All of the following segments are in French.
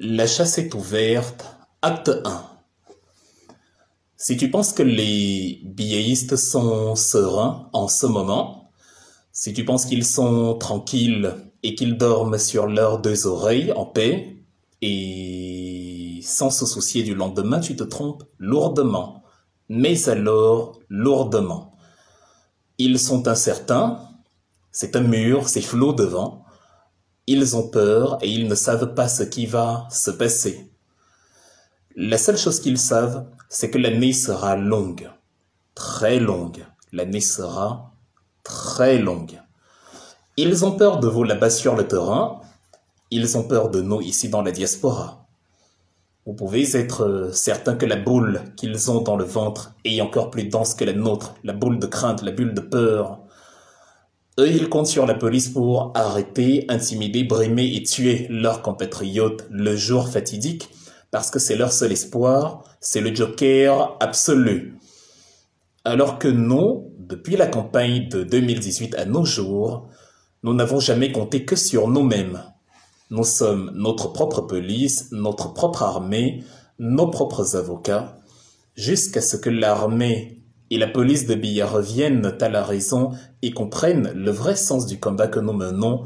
La chasse est ouverte, acte 1. Si tu penses que les billéistes sont sereins en ce moment, si tu penses qu'ils sont tranquilles et qu'ils dorment sur leurs deux oreilles en paix et sans se soucier du lendemain, tu te trompes lourdement. Mais alors, lourdement. Ils sont incertains, c'est un mur, c'est flot devant. Ils ont peur et ils ne savent pas ce qui va se passer. La seule chose qu'ils savent, c'est que l'année sera longue, très longue. L'année sera très longue. Ils ont peur de vous là-bas sur le terrain, ils ont peur de nous ici dans la diaspora. Vous pouvez être certain que la boule qu'ils ont dans le ventre est encore plus dense que la nôtre, la boule de crainte, la bulle de peur. Eux, ils comptent sur la police pour arrêter, intimider, brimer et tuer leurs compatriotes le jour fatidique, parce que c'est leur seul espoir, c'est le joker absolu. Alors que nous, depuis la campagne de 2018 à nos jours, nous n'avons jamais compté que sur nous-mêmes. Nous sommes notre propre police, notre propre armée, nos propres avocats, jusqu'à ce que l'armée et la police de Biya reviennent à la raison et comprennent le vrai sens du combat que nous menons,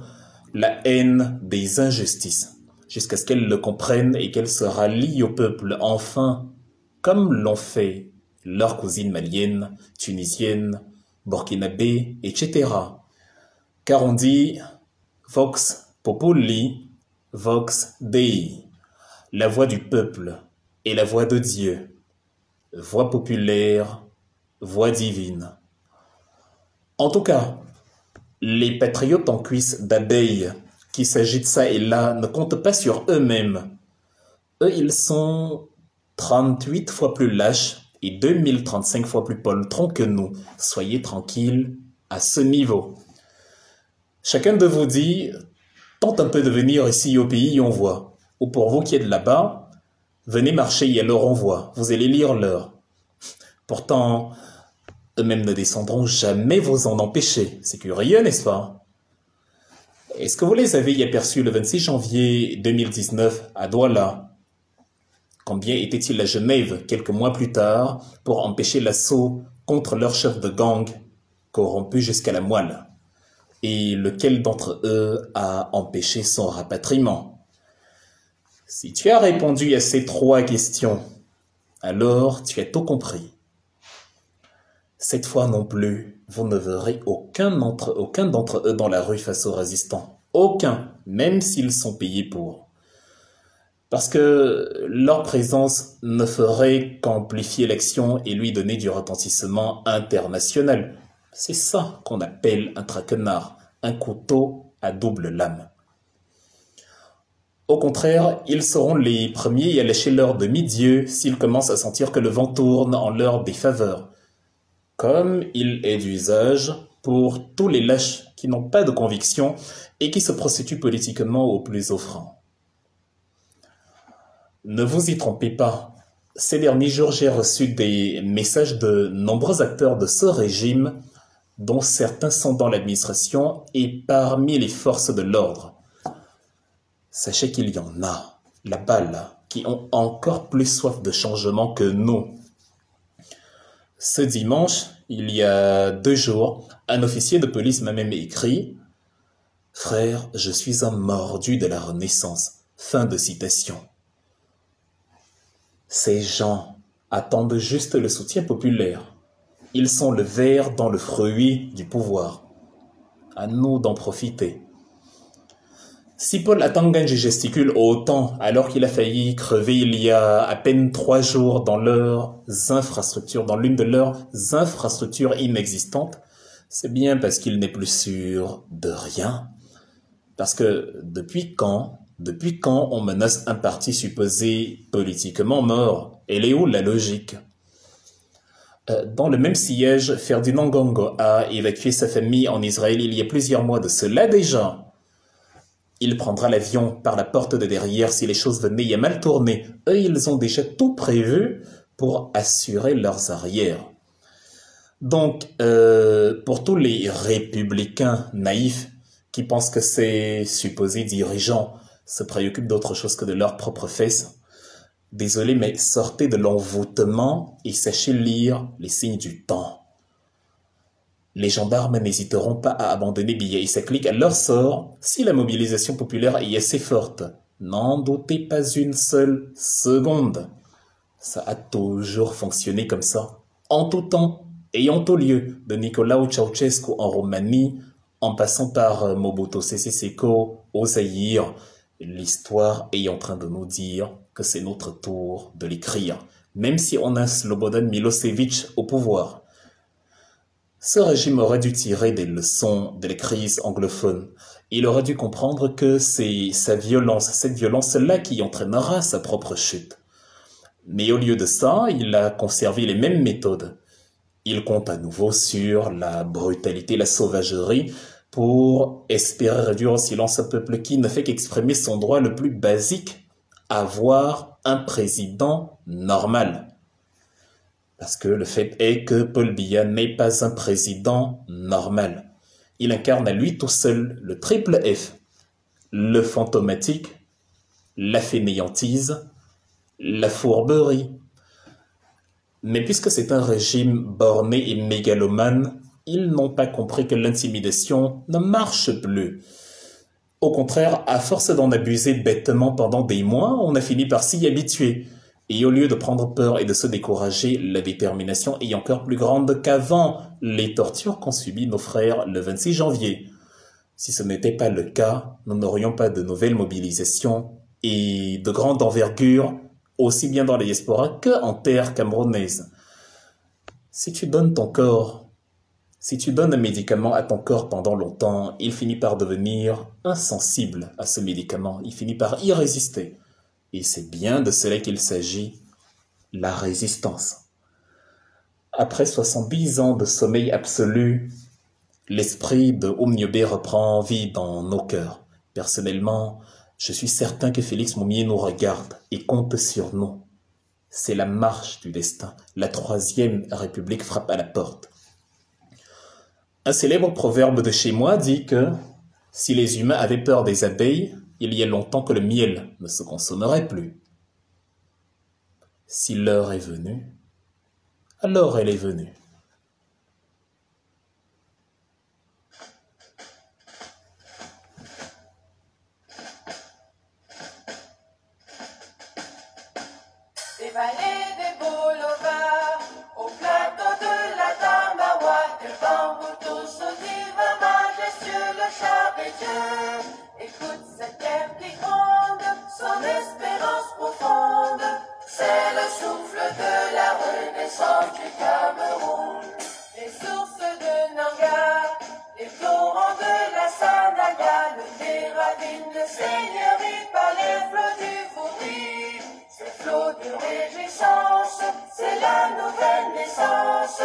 la haine des injustices, jusqu'à ce qu'elles le comprennent et qu'elles se rallient au peuple, enfin, comme l'ont fait leurs cousines maliennes, tunisiennes, burkinabé, etc. Car on dit « Vox Populi, Vox Dei », la voix du peuple et la voix de Dieu, voix populaire, voix divine. En tout cas, les patriotes en cuisse d'abeilles qui s'agitent ça et là ne comptent pas sur eux-mêmes. Eux, ils sont 38 fois plus lâches et 2035 fois plus poltrons que nous. Soyez tranquilles à ce niveau. Chacun de vous dit, tente un peu de venir ici au pays et on voit. Ou pour vous qui êtes là-bas, venez marcher et alors on voit. Vous allez lire l'heure. Pourtant, eux-mêmes ne descendront jamais vous en empêcher. C'est curieux, n'est-ce pas? Est-ce que vous les avez aperçus le 26 janvier 2019 à Douala? Combien étaient-ils à Genève quelques mois plus tard pour empêcher l'assaut contre leur chef de gang, corrompu jusqu'à la moelle? Et lequel d'entre eux a empêché son rapatriement? Si tu as répondu à ces trois questions, alors tu as tout compris. Cette fois non plus, vous ne verrez aucun d'entre eux dans la rue face aux résistants. Aucun, même s'ils sont payés pour. Parce que leur présence ne ferait qu'amplifier l'action et lui donner du retentissement international. C'est ça qu'on appelle un traquenard, un couteau à double lame. Au contraire, ils seront les premiers à lâcher leur demi-dieu s'ils commencent à sentir que le vent tourne en leur défaveur. Comme il est d'usage pour tous les lâches qui n'ont pas de conviction et qui se prostituent politiquement au plus offrant. Ne vous y trompez pas, ces derniers jours j'ai reçu des messages de nombreux acteurs de ce régime, dont certains sont dans l'administration et parmi les forces de l'ordre. Sachez qu'il y en a, là-bas, là, qui ont encore plus soif de changement que nous. Ce dimanche, il y a 2 jours, un officier de police m'a même écrit « Frère, je suis un mordu de la Renaissance. » Fin de citation. Ces gens attendent juste le soutien populaire. Ils sont le ver dans le fruit du pouvoir. À nous d'en profiter. Si Paul Atanganji gesticule autant alors qu'il a failli crever il y a à peine 3 jours dans leurs infrastructures, dans l'une de leurs infrastructures inexistantes, c'est bien parce qu'il n'est plus sûr de rien. Parce que depuis quand on menace un parti supposé politiquement mort? Elle est où la logique? Dans le même siège, Ferdinand Gongo a évacué sa famille en Israël il y a plusieurs mois de cela déjà. Il prendra l'avion par la porte de derrière si les choses venaient à mal tourner. Eux, ils ont déjà tout prévu pour assurer leurs arrières. Donc, pour tous les républicains naïfs qui pensent que ces supposés dirigeants se préoccupent d'autre chose que de leurs propres fesses. Désolé, mais sortez de l'envoûtement et sachez lire les signes du temps. Les gendarmes n'hésiteront pas à abandonner Biya et sa clique à leur sort si la mobilisation populaire est assez forte. N'en doutez pas une seule seconde. Ça a toujours fonctionné comme ça, en tout temps et en tout lieu, de Nicolae Ceausescu en Roumanie, en passant par Mobutu Sese Seko au Zaïre. L'histoire est en train de nous dire que c'est notre tour de l'écrire, même si on a Slobodan Milosevic au pouvoir. Ce régime aurait dû tirer des leçons de la crise anglophone. Il aurait dû comprendre que c'est cette violence-là qui entraînera sa propre chute. Mais au lieu de ça, il a conservé les mêmes méthodes. Il compte à nouveau sur la brutalité, la sauvagerie, pour espérer réduire au silence un peuple qui ne fait qu'exprimer son droit le plus basique, avoir un président normal. Parce que le fait est que Paul Biya n'est pas un président normal. Il incarne à lui tout seul le triple F, le fantomatique, la fainéantise, la fourberie. Mais puisque c'est un régime borné et mégalomane, ils n'ont pas compris que l'intimidation ne marche plus. Au contraire, à force d'en abuser bêtement pendant des mois, on a fini par s'y habituer. Et au lieu de prendre peur et de se décourager, la détermination est encore plus grande qu'avant les tortures qu'ont subies nos frères le 26 janvier. Si ce n'était pas le cas, nous n'aurions pas de nouvelles mobilisations et de grande envergure, aussi bien dans la diaspora qu'en terre camerounaise. Si tu donnes ton corps, si tu donnes un médicament à ton corps pendant longtemps, il finit par devenir insensible à ce médicament, il finit par y résister. Et c'est bien de cela qu'il s'agit, la résistance. Après 70 ans de sommeil absolu, l'esprit de Oumniobé reprend vie dans nos cœurs. Personnellement, je suis certain que Félix Moumié nous regarde et compte sur nous. C'est la marche du destin. La troisième République frappe à la porte. Un célèbre proverbe de chez moi dit que si les humains avaient peur des abeilles, il y a longtemps que le miel ne se consommerait plus. Si l'heure est venue, alors elle est venue. Des vallées, des boulevards, au plateau de la Tamawa, de Bamboutou, Sodiva, majestueux, le char des dieux. Écoute cette terre qui gronde, son espérance profonde, c'est le souffle de la renaissance du Cameroun. Les sources de Nanga, les torrents de la Sanaga, le des ravines de seigneurie par les flots du Fourri. Ces flots de réjouissance, c'est la nouvelle naissance.